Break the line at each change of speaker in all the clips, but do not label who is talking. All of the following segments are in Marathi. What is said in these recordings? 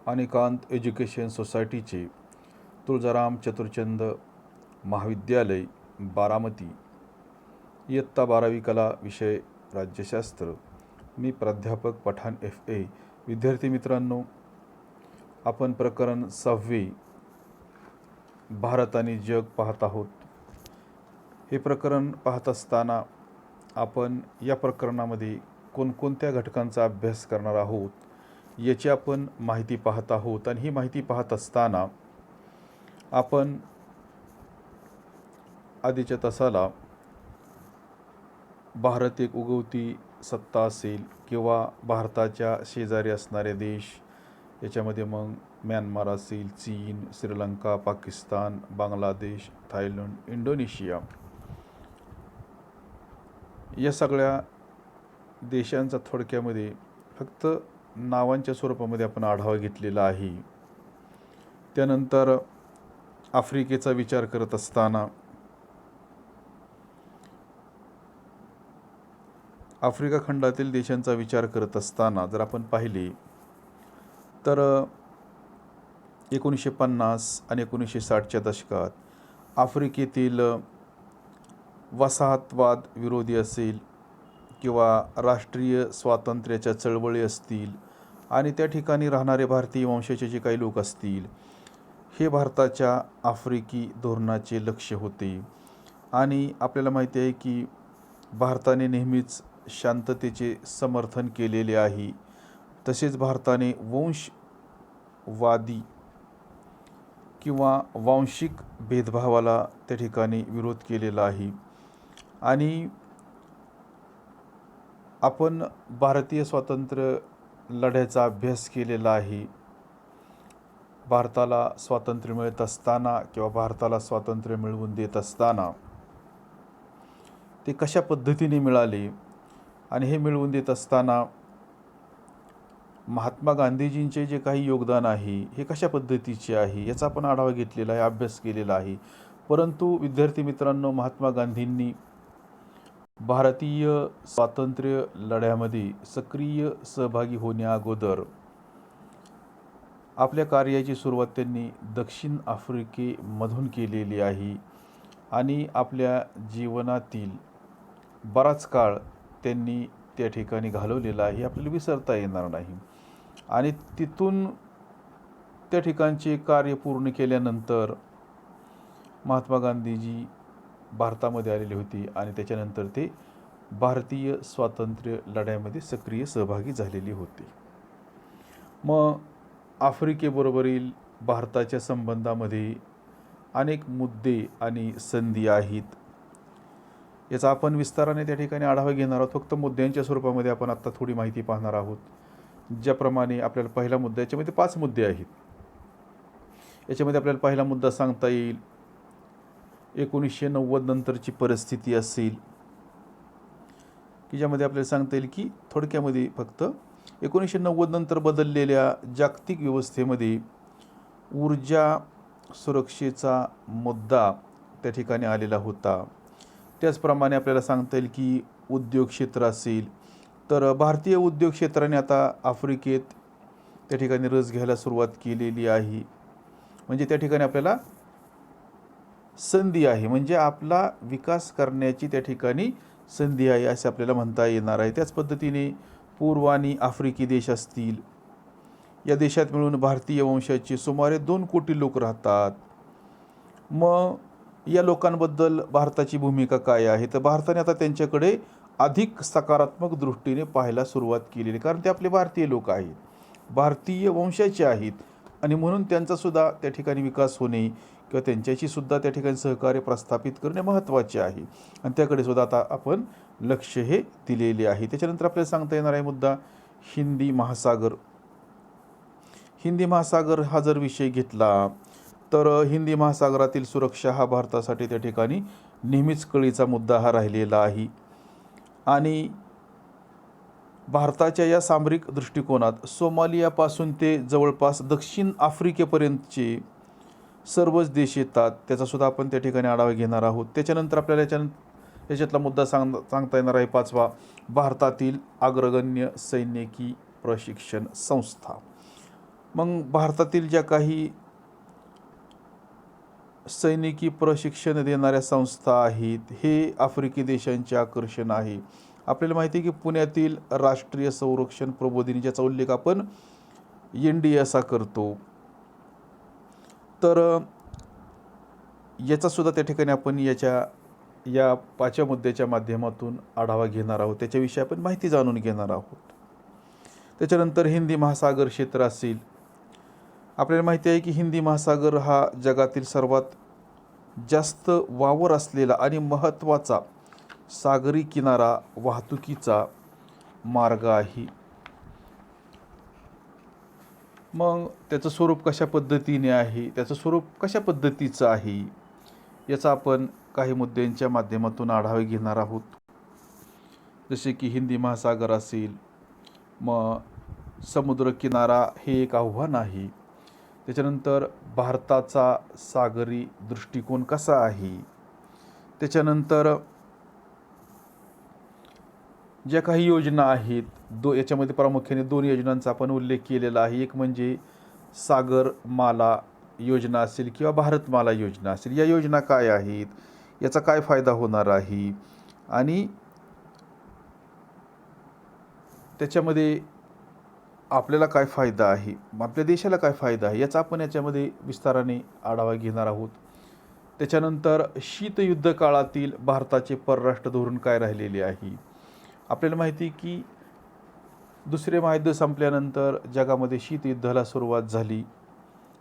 अनिकांत एज्युकेशन सोसायटीचे तुळजाराम चतुरचंद महाविद्यालय बारामती, इयत्ता 12वी कला विषय राज्यशास्त्र. मी प्राध्यापक पठाण FA. विद्यार्थी मित्रांनो, आपण प्रकरण 6वे भारत आणि जग पाहत आहोत. हे प्रकरण पाहत असताना आपण या प्रकरणामध्ये कोणकोणत्या घटकांचा अभ्यास करणार आहोत याची आपण माहिती पाहत आहोत. आणि ही माहिती पाहत असताना आपण आधीच्या तासाला भारत एक उगवती सत्ता असेल किंवा भारताच्या शेजारी असणारे देश, याच्यामध्ये मग म्यानमार असेल, चीन, श्रीलंका, पाकिस्तान, बांगलादेश, थायलंड, इंडोनेशिया, या सगळ्या देशांचा थोडक्यामध्ये फक्त नावांच्या स्वरूपामध्ये आपण आढावा घेतलेला आहे. त्यानंतर आफ्रिकेचा विचार करत असताना आफ्रिका खंडातील देशांचा विचार करत असताना जर आपण पाहिले तर 1950 आणि 1960च्या दशकात आफ्रिकेतील वसाहतवाद विरोधी असेल किंवा राष्ट्रीय स्वातंत्र्याच्या चळवळी असतील आणि त्या ठिकाणी राहणारे भारतीय वंशाचे जे काही लोक असतील, हे भारताच्या आफ्रिकी धोरणाचे लक्ष होते. आणि आपल्याला माहिती आहे की भारताने नेहमीच शांततेचे समर्थन केलेले आहे. तसेच भारताने वंशवादी किंवा वांशिक भेदभावाला त्या ठिकाणी विरोध केलेला आहे. आणि आपण भारतीय स्वातंत्र्य लढ्याचा अभ्यास केलेला आहे. भारताला स्वातंत्र्य मिळत असताना किंवा भारताला स्वातंत्र्य मिळवून देत असताना ते कशा पद्धतीने मिळाले आणि हे मिळवून देत असताना महात्मा गांधीजींचे जे काही योगदान आहे हे कशा पद्धतीचे आहे याचा आपण आढावा घेतलेला आहे, अभ्यास केलेला आहे. परंतु विद्यार्थी मित्रांनो, महात्मा गांधींनी भारतीय स्वातंत्र्य लढ्यामध्ये सक्रिय सहभागी होण्याअगोदर आपल्या कार्याची सुरुवात त्यांनी दक्षिण आफ्रिकेमधून केलेली आहे. आणि आपल्या जीवनातील बराच काळ त्यांनी त्या ठिकाणी घालवलेला आहे, आपल्याला विसरता येणार नाही. आणि तिथून त्या ठिकाणचे कार्य पूर्ण केल्यानंतर महात्मा गांधीजी भारतामध्ये आलेले होते आणि त्याच्यानंतर ते भारतीय स्वातंत्र्य लढ्यामध्ये सक्रिय सहभागी झालेले होते. मग आफ्रिकेबरोबरील भारताच्या संबंधामध्ये अनेक मुद्दे आणि संधी आहेत. याचा आपण विस्ताराने त्या ठिकाणी आढावा घेणार आहोत. फक्त मुद्द्यांच्या स्वरूपामध्ये आपण आत्ता थोडी माहिती पाहणार आहोत. ज्याप्रमाणे आपल्याला पहिला मुद्दा, याच्यामध्ये 5 मुद्दे आहेत. याच्यामध्ये आपल्याला पहिला मुद्दा सांगता येईल 1990 नंतरची परिस्थिती असेल, की ज्यामध्ये आपल्याला सांगता येईल की थोडक्यामध्ये फक्त 1990 नंतर बदललेल्या जागतिक व्यवस्थेमध्ये ऊर्जा सुरक्षेचा मुद्दा त्या ठिकाणी आलेला होता. त्याचप्रमाणे आपल्याला सांगता येईल की उद्योग क्षेत्र असेल तर भारतीय उद्योग क्षेत्राने आता आफ्रिकेत त्या ठिकाणी रस घ्यायला सुरुवात केलेली आहे. म्हणजे त्या ठिकाणी आपल्याला संधी आहे, म्हणजे आपला विकास करण्याची त्या ठिकाणी संधी आहे असे आपल्याला म्हणता येणार आहे. त्याच पद्धतीने पूर्व आणि आफ्रिकी देश असतील, या देशात मिळून भारतीय वंशाचे सुमारे 2 कोटी लोक राहतात. मग या लोकांबद्दल भारताची भूमिका काय आहे, तर भारताने आता त्यांच्याकडे अधिक सकारात्मक दृष्टीने पाहायला सुरुवात केलेली, कारण ते आपले भारतीय लोक आहेत, भारतीय वंशाचे आहेत आणि म्हणून त्यांचासुद्धा त्या ठिकाणी विकास होणे किंवा त्यांच्याशी सुद्धा त्या ठिकाणी सहकार्य प्रस्थापित करणे महत्त्वाचे आहे. आणि त्याकडे सुद्धा आता आपण लक्ष हे दिलेले आहे. त्याच्यानंतर आपल्याला सांगता येणार आहे मुद्दा हिंदी महासागर. हिंदी महासागर हा जर विषय घेतला तर हिंदी महासागरातील सुरक्षा हा भारतासाठी त्या ठिकाणी नेहमीच कळीचा मुद्दा हा राहिलेला आहे. आणि भारताच्या या सामरिक दृष्टिकोनात सोमालियापासून ते जवळपास दक्षिण आफ्रिकेपर्यंतचे सर्वच देश येतात, त्याचासुद्धा आपण त्या ठिकाणी आढावा घेणार आहोत. त्याच्यानंतर आपल्याला याच्यातला मुद्दा सांगता येणार आहे 5वा, भारतातील अग्रगण्य सैनिकी प्रशिक्षण संस्था. मग भारतातील ज्या काही सैनिकी प्रशिक्षण देणाऱ्या संस्था आहेत, हे आफ्रिकी देशांचे आकर्षण आहे. आपल्याला माहिती आहे की पुण्यातील राष्ट्रीय संरक्षण प्रबोधिनी, ज्याचा उल्लेख आपण NDA असा करतो, तर याचासुद्धा त्या ठिकाणी आपण या 5व्या मुद्द्याच्या माध्यमातून आढावा घेणार आहोत. त्याच्याविषयी आपण माहिती जाणून घेणार आहोत. त्याच्यानंतर हिंदी महासागर क्षेत्र असेल. आपल्याला माहिती आहे की हिंदी महासागर हा जगातील सर्वात जास्त वावर असलेला आणि महत्त्वाचा सागरी किनारा वाहतुकीचा मार्ग आहे. मग त्याचं स्वरूप कशा पद्धतीने आहे, त्याचं स्वरूप कशा पद्धतीचं आहे, याचा आपण काही मुद्द्यांच्या माध्यमातून आढावा घेणार आहोत. जसे की हिंदी महासागर असेल, मग समुद्रकिनारा हे एक आव्हान आहे. त्याच्यानंतर भारताचा सागरी दृष्टिकोन कसा आहे. त्याच्यानंतर ज्या काही योजना आहेत, याच्यामध्ये प्रामुख्याने 2 योजनांचा आपण उल्लेख केलेला आहे. एक म्हणजे सागरमाला योजना असेल किंवा भारतमाला योजना असेल. या योजना काय आहेत, याचा काय फायदा होणार आहे आणि त्याच्यामध्ये आपल्याला काय फायदा आहे, आपल्या देशाला काय फायदा आहे, याचा आपण याच्यामध्ये विस्ताराने आढावा घेणार आहोत. त्याच्यानंतर शीतयुद्ध काळातील भारताचे परराष्ट्र धोरण काय राहिलेले आहे. आपल्याला माहिती की दुसरे महायुद्ध संपल्यानंतर जगामध्ये शीतयुद्धाला सुरुवात झाली.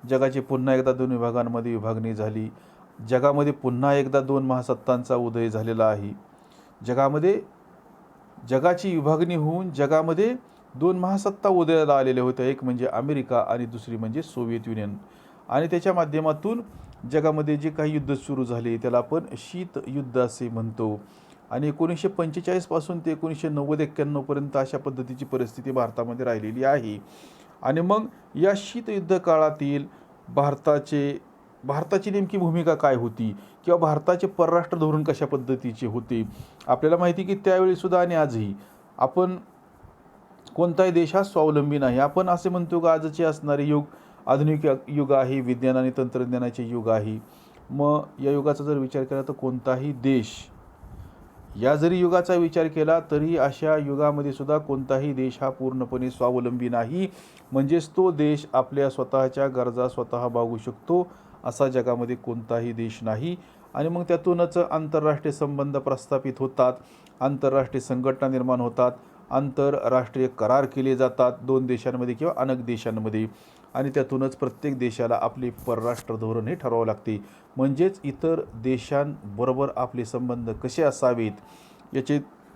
जगाची पुन्हा एकदा 2 विभागांमध्ये विभागणी झाली. जगामध्ये पुन्हा एकदा 2 महासत्तांचा उदय झालेला आहे. जगाची विभागणी होऊन जगामध्ये 2 महासत्ता उदयाला आलेल्या होत्या. एक म्हणजे अमेरिका आणि दुसरी म्हणजे सोव्हिएत युनियन. आणि त्याच्या माध्यमातून जगामध्ये जे काही युद्ध सुरू झाले त्याला आपण शीतयुद्ध असे म्हणतो. आणि 1945 पासून ते 1990-91 पर्यंत अशा पद्धतीची परिस्थिती भारतामध्ये राहिलेली आहे. आणि मग या शीतयुद्ध काळातील भारताची नेमकी भूमिका काय होती किंवा भारताचे परराष्ट्र धोरण कशा पद्धतीचे होते. आपल्याला माहिती की त्यावेळीसुद्धा आणि आजही आपण कोणताही देश हा स्वावलंबी नाही. आपण असे म्हणतो की आजचे असणारे युग आधुनिक युग आहे, विज्ञान आणि तंत्रज्ञानाचे युग आहे. मग या युगाचा जर विचार केला तर कोणताही देश, या जरी युगाचा विचार केला तरी अशा युगामध्ये सुद्धा कोणताही देश हा पूर्णपणे स्वावलंबी नाही. म्हणजेच तो देश आपल्या स्वतःच्या गरजा स्वतः भागवू शकतो असा जगामध्ये कोणताही देश नाही. आणि मग त्यातूनच आंतरराष्ट्रीय संबंध प्रस्थापित होतात, आंतरराष्ट्रीय संघटना निर्माण होतात, आंतरराष्ट्रीय करार केले जातात 2 देशांमध्ये किंवा अनेक देशांमध्ये. आणि त्यातूनच प्रत्येक देशाला आपले परराष्ट्र धोरण हे ठरवावं लागते. म्हणजेच इतर देशांबरोबर आपले संबंध कसे असावेत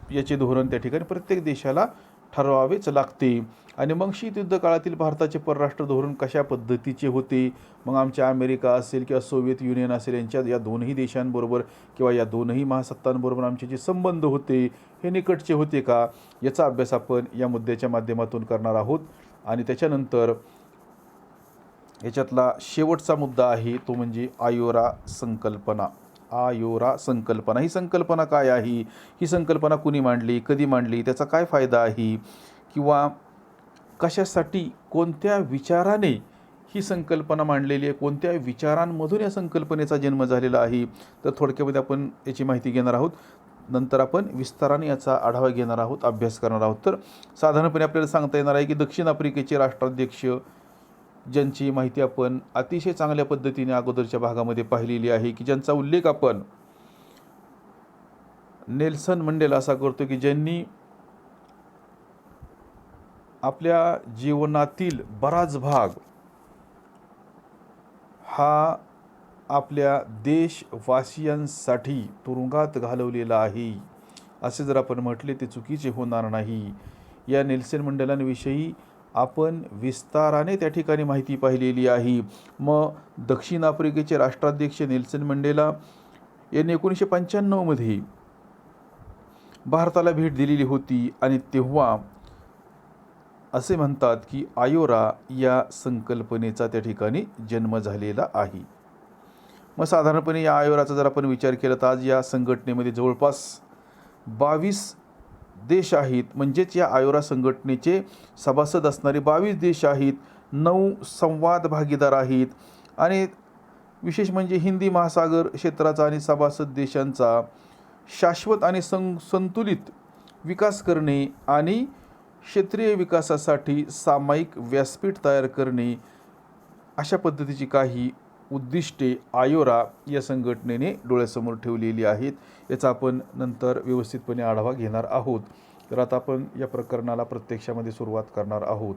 याचे धोरण त्या ठिकाणी प्रत्येक देशाला ठरवावेच लागते. आणि मग शीतयुद्ध काळातील भारताचे परराष्ट्र धोरण कशा पद्धतीचे होते. मग आमच्या अमेरिका असेल किंवा सोव्हिएत युनियन असेल या 2ही देशांबरोबर किंवा या 2ही महासत्तांबरोबर आमचे जे संबंध होते हे निकटचे होते का, याचा अभ्यास आपण या मुद्द्याच्या माध्यमातून करणार आहोत. आणि त्याच्यानंतर याच्यातला शेवटचा मुद्दा आहे तो म्हणजे आयोरा संकल्पना. ही संकल्पना काय आहे, ही संकल्पना कुणी मांडली, कधी मांडली, त्याचा काय फायदा आहे किंवा कशासाठी, कोणत्या विचाराने ही संकल्पना मांडलेली आहे, कोणत्या विचारांमधून या संकल्पनेचा जन्म झालेला आहे. तर थोडक्यामध्ये आपण याची माहिती घेणार आहोत. नंतर आपण विस्ताराने याचा आढावा घेणार आहोत, अभ्यास करणार आहोत. तर साधारणपणे आपल्याला सांगता येणार आहे की दक्षिण आफ्रिकेचे राष्ट्राध्यक्ष, ज्यांची माहिती आपण अतिशय चांगल्या पद्धतीने अगोदरच्या भागामध्ये पाहिलेली आहे, की ज्यांचा उल्लेख आपण नेल्सन मंडेला असा करतो, की ज्यांनी आपल्या जीवनातील बराच भाग हा आपल्या देशवासियांसाठी तुरुंगात घालवलेला आहे, असे जर आपण म्हटले ते चुकीचे होणार नाही. या नेल्सन मंडेलांविषयी आपण विस्ताराने त्या ठिकाणी माहिती पाहिलेली आहे. मग दक्षिण आफ्रिकेचे राष्ट्राध्यक्ष नेल्सन मंडेला यांनी 1995 भारताला भेट दिलेली होती. आणि तेव्हा असे म्हणतात की आयोरा या संकल्पनेचा त्या ठिकाणी जन्म झालेला आहे. मग साधारणपणे या आयोराचा जर आपण विचार केला तर आज या संघटनेमध्ये जवळपास 22 देश आहेत. म्हणजेच या आयोरा संघटनेचे सभासद असणारे 22 देश आहेत. 9 संवाद भागीदार आहेत आणि विशेष म्हणजे हिंदी महासागर क्षेत्राचा आणि सभासद देशांचा शाश्वत आणि संतुलित विकास करणे आणि क्षेत्रीय विकासासाठी सामायिक व्यासपीठ तयार करणे, अशा पद्धतीची काही उद्दिष्टे आयोरा या संघटनेने डोळ्यासमोर ठेवलेली आहेत. याचा आपण नंतर व्यवस्थितपणे आढावा घेणार आहोत. तर आता आपण या प्रकरणाला प्रत्यक्षामध्ये सुरुवात करणार आहोत.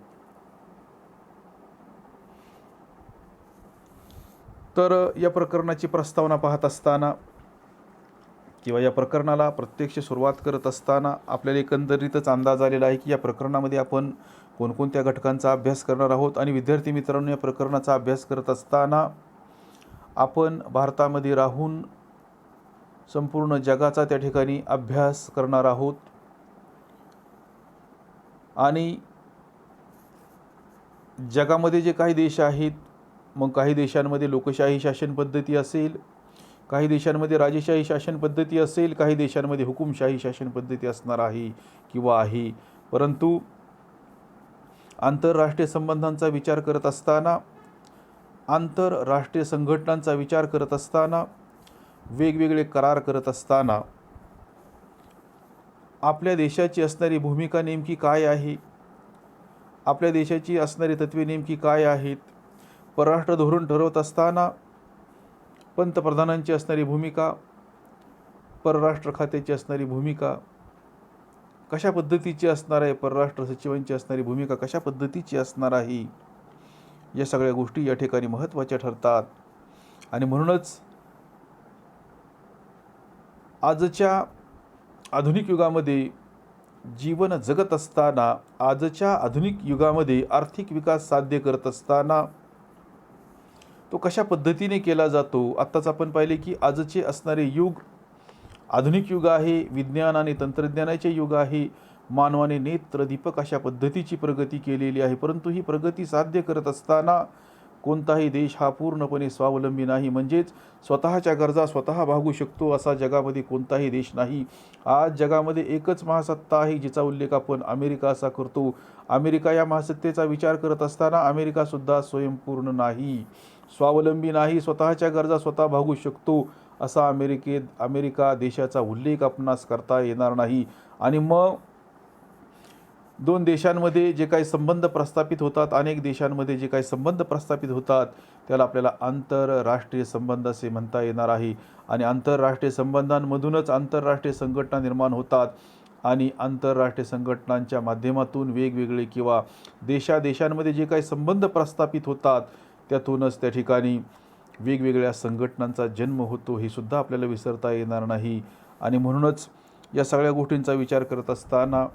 तर या प्रकरणाची प्रस्तावना पाहत असताना किंवा या प्रकरणाला प्रत्यक्ष सुरुवात करत असताना आपल्याला एकंदरीतच अंदाज आलेला आहे की या प्रकरणामध्ये आपण कोणकोणत्या घटकांचा अभ्यास करणार आहोत. आणि विद्यार्थी मित्रांनो, या प्रकरणाचा अभ्यास करत असताना आपण भारतामध्ये राहून संपूर्ण जगाचा त्या ठिकाणी अभ्यास करणार आहोत. आणि जगामध्ये जे काही देश आहेत, मग काही देशांमध्ये लोकशाही शासन पद्धती असेल, काही देशांमध्ये राजेशाही शासन पद्धती असेल, काही देशांमध्ये हुकुमशाही शासन पद्धती असणार आहे किंवा आहे. परंतु आंतरराष्ट्रीय संबंधांचा विचार करत असताना, आंतरराष्ट्रीय संघटनांचा विचार करत असताना, वेगवेगळे करार करत असताना आपल्या देशाची असणारी भूमिका नेमकी काय आहे, आपल्या देशाची असणारी तत्त्वे नेमकी काय आहेत, परराष्ट्र धोरण ठरवत असताना पंतप्रधानांची असणारी भूमिका, परराष्ट्र खात्याची असणारी भूमिका कशा पद्धतीची असणार आहे, परराष्ट्र सचिवांची असणारी भूमिका कशा पद्धतीची असणार आहे, या सगळ्या गोष्टी या ठिकाणी महत्त्वाच्या ठरतात. आणि म्हणूनच आजच्या आधुनिक युगामध्ये जीवन जगत असताना, आजच्या आधुनिक युगामध्ये आर्थिक विकास साध्य करत असताना तो कशा पद्धतीने केला जातो. आत्ताच आपण पाहिले की आजचे असणारे युग आधुनिक युग आहे, विज्ञान आणि तंत्रज्ञानाचे युग आहे. मानवाने नेत्रदीपक अशा पद्धतीची प्रगती केलेली आहे. परंतु ही प्रगती साध्य करत असताना कोणताही देश हा पूर्णपणे स्वावलंबी नाही, म्हणजेच स्वतःच्या गरजा स्वतः भागू शकतो असा जगामध्ये कोणताही देश नाही. आज जगामध्ये एकच महासत्ता आहे जिचा उल्लेख आपण अमेरिका असा करतो. अमेरिका या महासत्तेचा विचार करत असताना अमेरिकासुद्धा स्वयंपूर्ण नाही, स्वावलंबी नाही, स्वतःच्या गरजा स्वतः भागू शकतो असा अमेरिका देशाचा उल्लेख आपणास करता येणार नाही. आणि मग दोन देशांमध्ये जे काही संबंध प्रस्थापित होतात, अनेक देशांमध्ये जे काही संबंध प्रस्थापित होतात, त्याला आपल्याला आंतरराष्ट्रीय संबंध असे म्हणता येणार आहे. आणि आंतरराष्ट्रीय संबंधांमधूनच आंतरराष्ट्रीय संघटना निर्माण होतात आणि आंतरराष्ट्रीय संघटनांच्या माध्यमातून वेगवेगळे किंवा देशांमध्ये जे काही संबंध प्रस्थापित होतात त्यातूनच त्या ठिकाणी वेगवेगळ्या संघटनांचा जन्म होतो, हे सुद्धा आपल्याला विसरता येणार नाही. आणि म्हणूनच या सगळ्या गोष्टींचा विचार करत असताना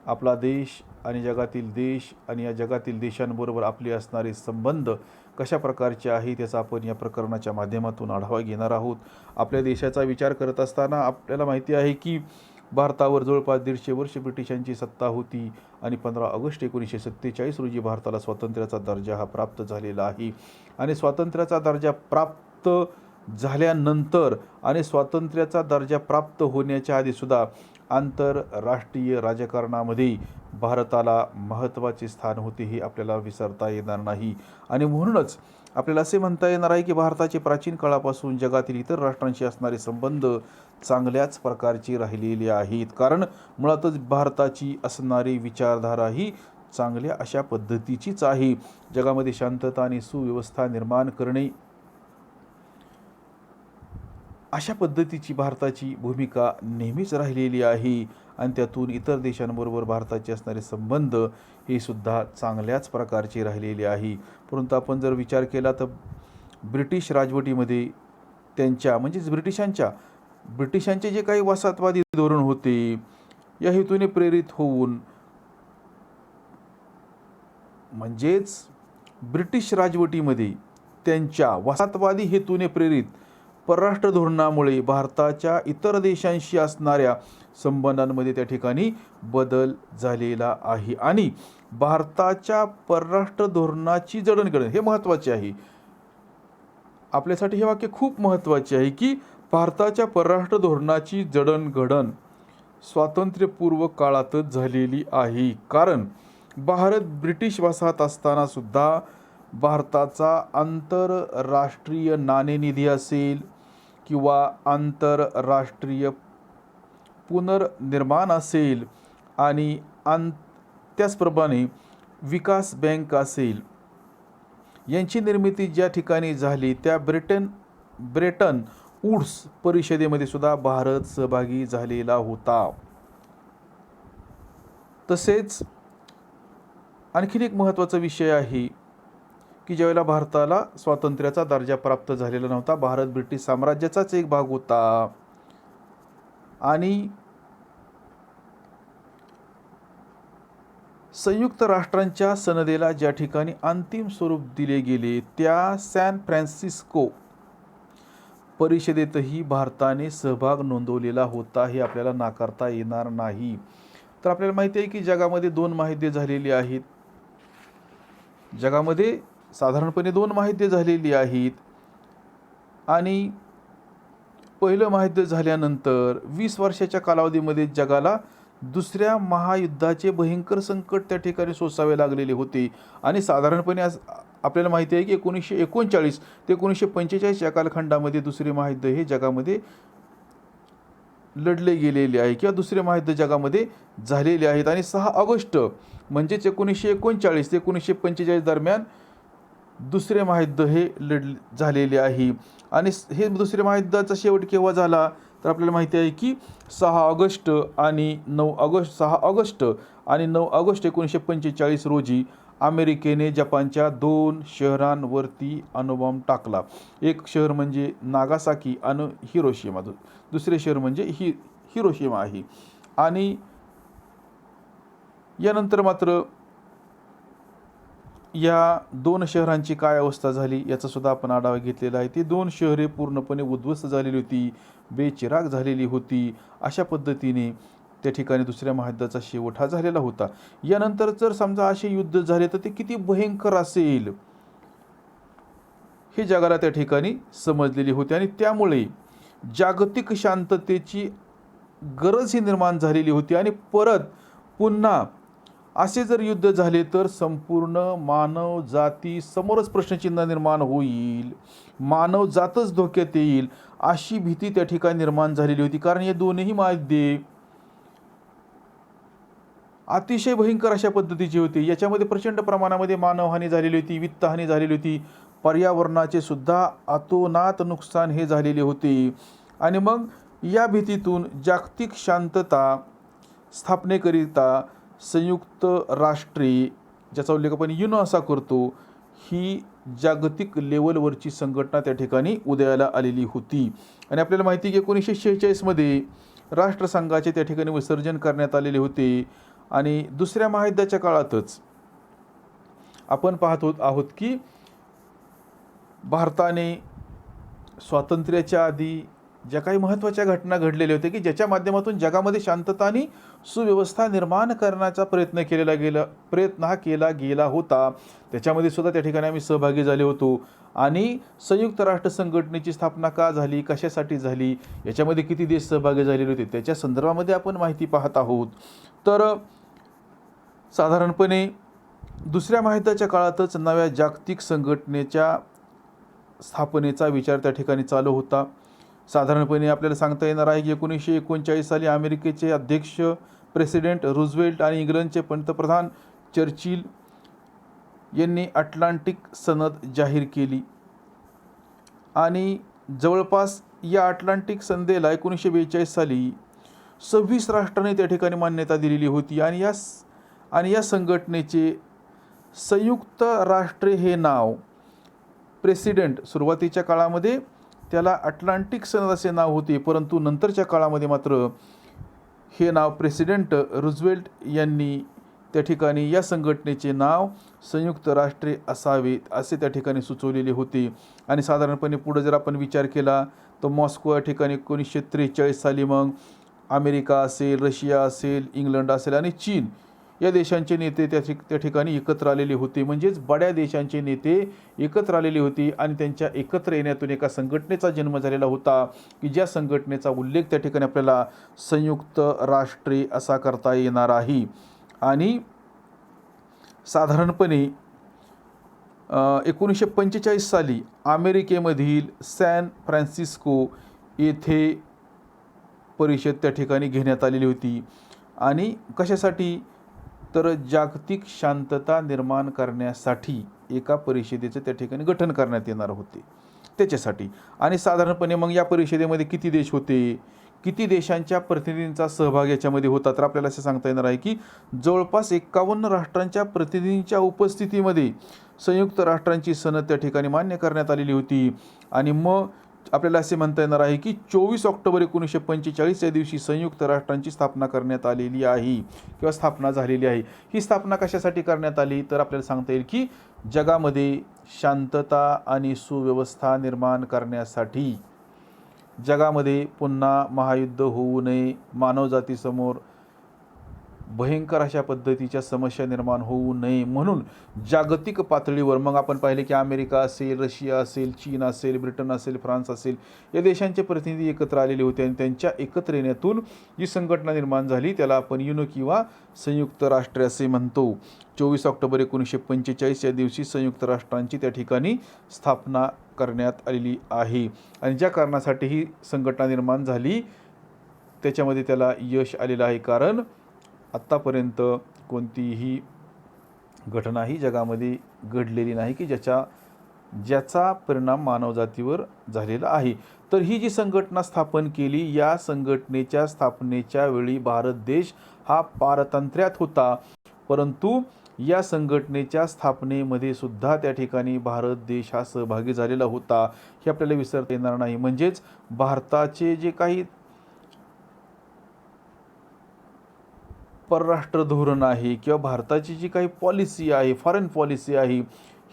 आपला देश आणि जगातील देश आणि या जगातील देशांबरोबर आपले असणारे संबंध कशा प्रकारचे आहेत याचा आपण या प्रकरणाच्या माध्यमातून आढावा घेणार आहोत. आपल्या देशाचा विचार करत असताना आपल्याला माहिती आहे की भारतावर जवळपास 150 वर्ष ब्रिटिशांची सत्ता होती आणि 15 ऑगस्ट 1947 रोजी भारताला स्वातंत्र्याचा दर्जा हा प्राप्त झालेला आहे. आणि स्वातंत्र्याचा दर्जा प्राप्त झाल्यानंतर आणि स्वातंत्र्याचा दर्जा प्राप्त होण्याच्या आधीसुद्धा आंतरराष्ट्रीय राजकारणामध्ये भारताला महत्त्वाचे स्थान होते, हे आपल्याला विसरता येणार नाही. आणि म्हणूनच आपल्याला असे म्हणता येणार आहे की भारताचे प्राचीन काळापासून जगातील इतर राष्ट्रांशी असणारे संबंध चांगल्याच प्रकारचे राहिलेले आहेत, कारण मुळातच भारताची असणारी विचारधारा ही चांगल्या अशा पद्धतीचीच आहे. जगामध्ये शांतता आणि सुव्यवस्था निर्माण करणे, अशा पद्धतीची भारताची भूमिका नेहमीच राहिलेली आहे. आणि त्यातून इतर देशांबरोबर भारताचे असणारे संबंध हे सुद्धा चांगल्याच प्रकारचे राहिलेले आहे. परंतु आपण जर विचार केला तर ब्रिटिश राजवटीमध्ये त्यांच्या म्हणजेच ब्रिटिशांचे जे काही वसाहतवादी धोरण होते, या हेतूने प्रेरित होऊन म्हणजेच ब्रिटिश राजवटीमध्ये त्यांच्या वसाहतवादी हेतूने प्रेरित परराष्ट्र धोरणामुळे भारताच्या इतर देशांशी असणाऱ्या संबंधांमध्ये त्या ठिकाणी बदल झालेला आहे. आणि भारताच्या परराष्ट्र धोरणाची जडणघडण हे महत्त्वाचे आहे. आपल्यासाठी हे वाक्य खूप महत्त्वाचे आहे की भारताच्या परराष्ट्र धोरणाची जडणघडण स्वातंत्र्यपूर्व काळातच झालेली आहे. कारण भारत ब्रिटिश वसाहत असताना सुद्धा भारताचा आंतरराष्ट्रीय नाणेनिधी असेल किंवा आंतरराष्ट्रीय पुनर्निर्माण असेल आणि त्याचप्रमाणे विकास बँक असेल, यांची निर्मिती ज्या ठिकाणी झाली त्या ब्रेटन वुड्स परिषदेमध्ये सुद्धा भारत सहभागी झालेला होता. तसेच आणखीन एक महत्त्वाचा विषय आहे की ज्यावेळेला भारताला स्वातंत्र्याचा दर्जा प्राप्त झालेला नव्हता, भारत ब्रिटिश साम्राज्याचाच एक भाग होता आणि संयुक्त राष्ट्रांच्या सनदेला ज्या ठिकाणी अंतिम स्वरूप दिले गेले त्या सॅन फ्रान्सिस्को परिषदेतही भारताने सहभाग नोंदवलेला होता, हे आपल्याला नाकारता येणार नाही. तर आपल्याला माहिती आहे की जगामध्ये 2 महायुद्धे झालेली आहेत. जगामध्ये साधारणपणे 2 महायुद्धे झालेली आहेत आणि पहिलं महायुद्ध झाल्यानंतर 20 वर्षाच्या कालावधीमध्ये जगाला दुसऱ्या महायुद्धाचे भयंकर संकट त्या ठिकाणी सोसावे लागलेले होते आणि साधारणपणे आज आपल्याला माहिती आहे की 1939 ते 1945 या कालखंडामध्ये दुसरे महायुद्ध हे जगामध्ये लढले गेलेले आहे किंवा दुसरे महायुद्ध जगामध्ये झालेले आहेत आणि 6 ऑगस्ट म्हणजेच 1939 ते 1945 दरम्यान दुसरे महायुद्ध हे झालेले आहे आणि हे दुसरे महायुद्धाचा शेवट केव्हा झाला तर आपल्याला माहिती आहे की 6 ऑगस्ट आणि 9 ऑगस्ट 1945 रोजी अमेरिकेने जपानच्या 2 शहरांवरती अणुबॉम्ब टाकला. एक शहर म्हणजे नागासाकी आणि हिरोशिमा, दुसरे शहर म्हणजे हिरोशिमा आहे. आणि यानंतर मात्र या 2 शहरांची काय अवस्था झाली याचा सुद्धा आपण आढावा घेतलेला आहे. ती 2 शहरे पूर्णपणे उद्ध्वस्त झालेली होती, बेचिराग झालेली होती. अशा पद्धतीने त्या ठिकाणी दुसऱ्या महायुद्धाचा शेवट हा झालेला होता. यानंतर जर समजा असे युद्ध झाले तर ते किती भयंकर असेल हे जगाला त्या ठिकाणी समजलेली होती आणि त्यामुळे जागतिक शांततेची गरज ही निर्माण झालेली होती आणि परत पुन्हा असे जर युद्ध झाले तर संपूर्ण मानव जाती समोरच प्रश्नचिन्ह निर्माण होईल, मानव जातच धोक्यात येईल अशी भीती त्या ठिकाणी निर्माण झालेली होती. कारण या दोन्ही महायुद्धे अतिशय भयंकर अशा पद्धतीची होती. याच्यामध्ये प्रचंड प्रमाणामध्ये मानवहानी झालेली होती, वित्तहानी झालेली होती, पर्यावरणाचे सुद्धा अतोनात नुकसान हे झालेले होते. आणि मग या भीतीतून जागतिक शांतता स्थापनेकरिता संयुक्त राष्ट्रे, ज्याचा उल्लेख आपण युनो असा करतो, ही जागतिक लेवलवरची संघटना त्या ठिकाणी उदयाला आलेली होती. आणि आपल्याला माहिती आहे की 1946 मध्ये राष्ट्रसंघाचे त्या ठिकाणी विसर्जन करण्यात आलेले होते. आणि दुसऱ्या महायुद्धाच्या काळातच आपण पाहत आहोत की भारताने स्वातंत्र्याच्या आधी ज्या काही महत्त्वाच्या घटना घडलेल्या होत्या की ज्याच्या माध्यमातून जगामध्ये शांतता आणि सुव्यवस्था निर्माण करण्याचा प्रयत्न हा केला गेला होता, त्याच्यामध्ये सुद्धा त्या ठिकाणी आम्ही सहभागी झाले होतो. आणि संयुक्त राष्ट्र संघटनेची स्थापना का झाली, कशासाठी झाली, याच्यामध्ये किती देश सहभागी झालेले होते त्याच्या संदर्भामध्ये आपण माहिती पाहत आहोत. तर साधारणपणे दुसऱ्या महायुद्धाच्या काळातच नव्या जागतिक संघटनेच्या स्थापनेचा विचार त्या ठिकाणी चालू होता. साधारणपणे आपल्याला सांगता येणार आहे की 1939 साली अमेरिकेचे अध्यक्ष प्रेसिडेंट रूझवेल्ट आणि इंग्लंडचे पंतप्रधान चर्चिल यांनी अटलांटिक सनद जाहीर केली आणि जवळपास या अटलांटिक संधीला 1942 साली 26 राष्ट्रांनी त्या ठिकाणी मान्यता दिलेली होती. आणि या संघटनेचे संयुक्त राष्ट्रे हे नाव प्रेसिडेंट, सुरुवातीच्या काळामध्ये त्याला अटलांटिक सनद असे नाव होते, परंतु नंतरच्या काळामध्ये मात्र हे नाव प्रेसिडेंट रूझवेल्ट यांनी त्या ठिकाणी या संघटनेचे नाव संयुक्त राष्ट्रे असावेत असे त्या ठिकाणी सुचवलेले होते. आणि साधारणपणे पुढे जर आपण विचार केला तर मॉस्को या ठिकाणी 1943 साली मग अमेरिका असेल, रशिया असेल, इंग्लंड असेल आणि चीन या देशांचे नेते त्या ठिकाणी एकत्र आलेले होते. म्हणजेच बड्या देशांचे नेते एकत्र आलेले होते आणि त्यांच्या एकत्र येण्यातून एका संघटनेचा जन्म झालेला होता की ज्या संघटनेचा उल्लेख त्या ठिकाणी आपल्याला संयुक्त राष्ट्रे असा करता येणार आहे. आणि साधारणपणे 1945 साली अमेरिकेमधील सॅन फ्रान्सिस्को येथे परिषद त्या ठिकाणी घेण्यात आलेली होती. आणि कशासाठी? तर जागतिक शांतता निर्माण करण्यासाठी एका परिषदेचं त्या ठिकाणी गठन करण्यात येणार होते त्याच्यासाठी. आणि साधारणपणे मग या परिषदेमध्ये किती देश होते, किती देशांच्या प्रतिनिधींचा सहभाग याच्यामध्ये होता? तर आपल्याला असं सांगता येणार आहे की जवळपास 51 राष्ट्रांच्या प्रतिनिधींच्या उपस्थितीमध्ये संयुक्त राष्ट्रांची सनद त्या ठिकाणी मान्य करण्यात आलेली होती. आणि मग आपल्याला असे म्हणता येणार आहे की 24 ऑक्टोबर 1945 या दिवशी संयुक्त राष्ट्रांची स्थापना करण्यात आलेली आहे किंवा स्थापना झालेली आहे. ही स्थापना कशासाठी करण्यात आली? तर आपल्याला सांगता येईल की जगामध्ये शांतता आणि सुव्यवस्था निर्माण करण्यासाठी, जगामध्ये पुन्हा महायुद्ध होऊ नये, मानवजातीसमोर भयंकर अशा पद्धतीच्या समस्या निर्माण होऊ नये म्हणून जागतिक पातळीवर, मग आपण पाहिले की अमेरिका असेल, रशिया असेल, चीन असेल, ब्रिटन असेल, फ्रान्स असेल, या देशांचे प्रतिनिधी एकत्र आलेले होते. आणि त्यांच्या एकत्र येण्यातून जी संघटना निर्माण झाली त्याला आपण युनो किंवा संयुक्त राष्ट्र असे म्हणतो. 24 ऑक्टोबर 1945 या दिवशी संयुक्त राष्ट्रांची त्या ठिकाणी स्थापना करण्यात आलेली आहे. आणि ज्या कारणासाठी ही संघटना निर्माण झाली त्याच्यामध्ये त्याला यश आलेलं आहे. कारण आत्तापर्यंत कोणतीही घटना ही जगामध्ये घडलेली नाही की ज्याचा परिणाम मानवजातीवर झालेला आहे. तर ही जी संघटना स्थापन केली, या संघटनेच्या स्थापनेच्या वेळी भारत देश हा पारतंत्र्यात होता. परंतु या संघटनेच्या स्थापनेमध्ये सुद्धा त्या ठिकाणी भारत देश हा सहभागी झालेला होता, हे आपल्याला विसरता येणार नाही. म्हणजेच भारताचे जे काही परराष्ट्र धोरण आहे किंवा भारताची जी काही पॉलिसी आहे, फॉरेन पॉलिसी आहे,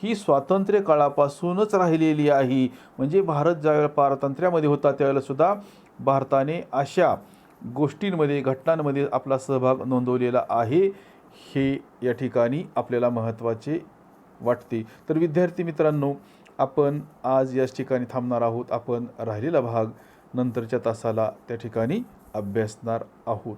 ही स्वातंत्र्य काळापासूनच राहिलेली आहे. म्हणजे भारत ज्यावेळेला पारतंत्र्यामध्ये होता त्यावेळेला सुद्धा भारताने अशा गोष्टींमध्ये, घटनांमध्ये आपला सहभाग नोंदवलेला आहे, हे या ठिकाणी आपल्याला महत्त्वाचे वाटते. तर विद्यार्थी मित्रांनो, आपण आज याच ठिकाणी थांबणार आहोत. आपण राहिलेला भाग नंतरच्या तासाला त्या ठिकाणी अभ्यासणार आहोत.